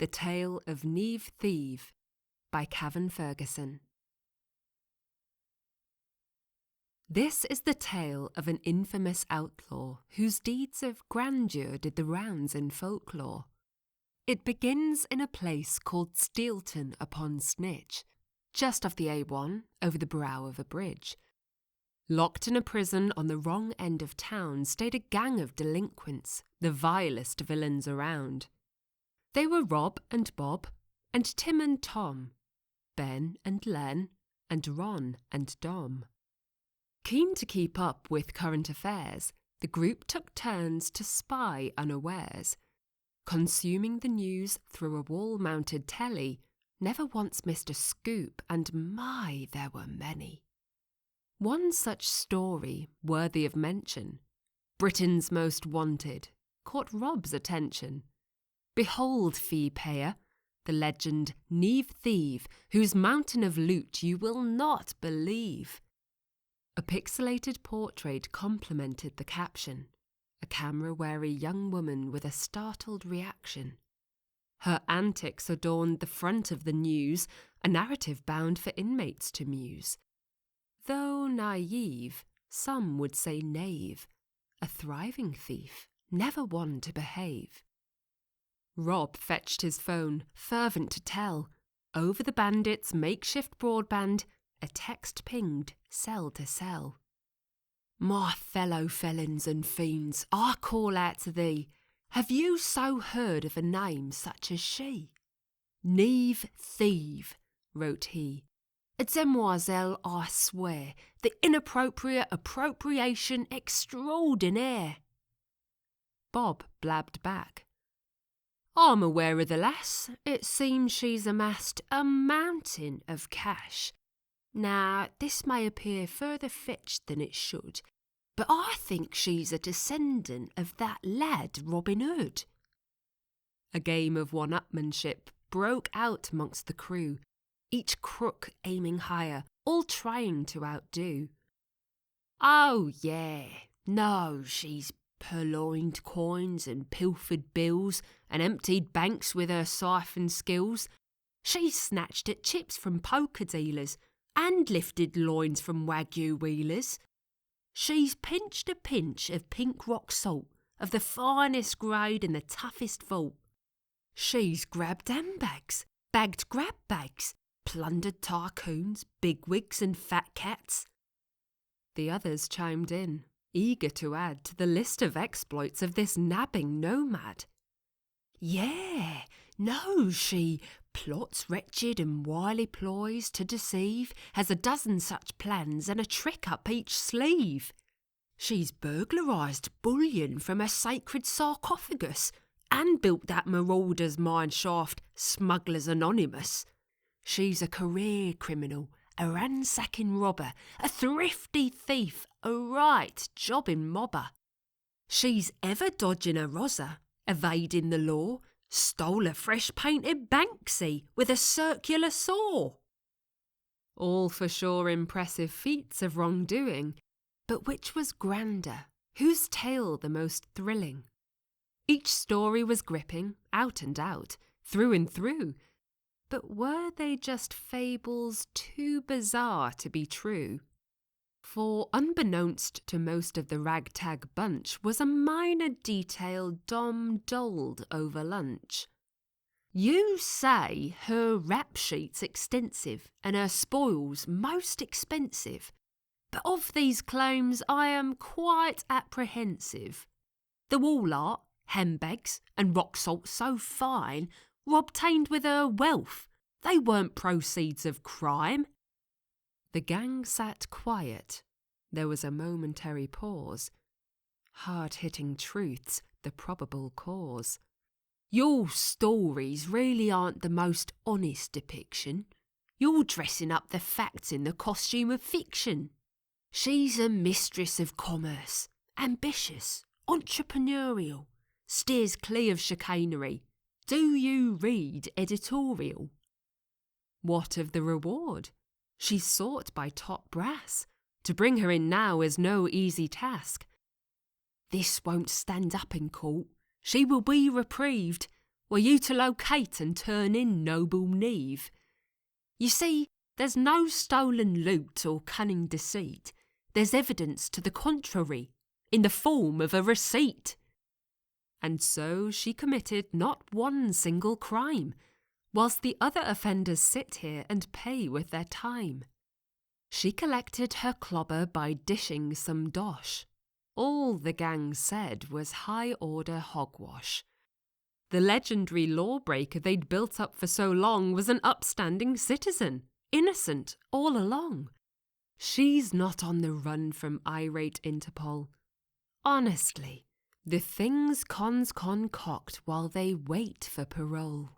The Tale of Niamh Thieve by Cavan Ferguson. This is the tale of an infamous outlaw whose deeds of grandeur did the rounds in folklore. It begins in a place called Steelton upon Snitch, just off the A1 over the brow of a bridge. Locked in a prison on the wrong end of town stayed a gang of delinquents, the vilest villains around. They were Rob and Bob, and Tim and Tom, Ben and Len, and Ron and Dom. Keen to keep up with current affairs, the group took turns to spy unawares. Consuming the news through a wall-mounted telly, never once missed a scoop, and my, there were many. One such story, worthy of mention, Britain's Most Wanted, caught Rob's attention. Behold, fee-payer, the legend Niamh Thieve, whose mountain of loot you will not believe. A pixelated portrait complemented the caption, a camera-wary young woman with a startled reaction. Her antics adorned the front of the news, a narrative bound for inmates to muse. Though naive, some would say knave, a thriving thief, never one to behave. Rob fetched his phone, fervent to tell. Over the bandits' makeshift broadband, a text pinged, cell to cell. My fellow felons and fiends, I call out to thee, have you so heard of a name such as she? Niamh Thieve, wrote he. A demoiselle, I swear, the inappropriate appropriation extraordinaire. Bob blabbed back. I'm aware of the lass. It seems she's amassed a mountain of cash. Now, this may appear further fetched than it should, but I think she's a descendant of that lad Robin Hood. A game of one-upmanship broke out amongst the crew, each crook aiming higher, all trying to outdo. Oh, yeah, no, she's purloined coins and pilfered bills and emptied banks with her siphon skills. She's snatched at chips from poker dealers and lifted loins from wagyu wheelers. She's pinched a pinch of pink rock salt of the finest grade in the toughest vault. She's grabbed handbags, bagged grab bags, plundered tycoons, bigwigs and fat cats. The others chimed in, eager to add to the list of exploits of this nabbing nomad. Yeah, no, she plots wretched and wily ploys to deceive, has a dozen such plans and a trick up each sleeve. She's burglarised bullion from a sacred sarcophagus and built that marauder's mineshaft, Smugglers Anonymous. She's a career criminal, a ransacking robber, a thrifty thief, a right jobbing mobber. She's ever dodging a rozzer, evading the law, stole a fresh-painted Banksy with a circular saw. All for sure impressive feats of wrongdoing, but which was grander, whose tale the most thrilling? Each story was gripping, out and out, through and through, but were they just fables too bizarre to be true? For unbeknownst to most of the ragtag bunch was a minor detail Dom doled over lunch. You say her rap sheet's extensive and her spoils most expensive, but of these claims I am quite apprehensive. The wall art, handbags and rock salt so fine were obtained with her wealth. They weren't proceeds of crime. The gang sat quiet. There was a momentary pause. Hard-hitting truths, the probable cause. Your stories really aren't the most honest depiction. You're dressing up the facts in the costume of fiction. She's a mistress of commerce, ambitious, entrepreneurial, steers clear of chicanery. Do you read editorial? What of the reward? She's sought by top brass. To bring her in now is no easy task. This won't stand up in court. She will be reprieved. were you to locate and turn in noble Niamh. You see, there's no stolen loot or cunning deceit. There's evidence to the contrary, in the form of a receipt. And so she committed not one single crime, whilst the other offenders sit here and pay with their time. She collected her clobber by dishing some dosh. All the gang said was high-order hogwash. The legendary lawbreaker they'd built up for so long was an upstanding citizen, innocent all along. She's not on the run from irate Interpol. Honestly, the things cons concoct while they wait for parole.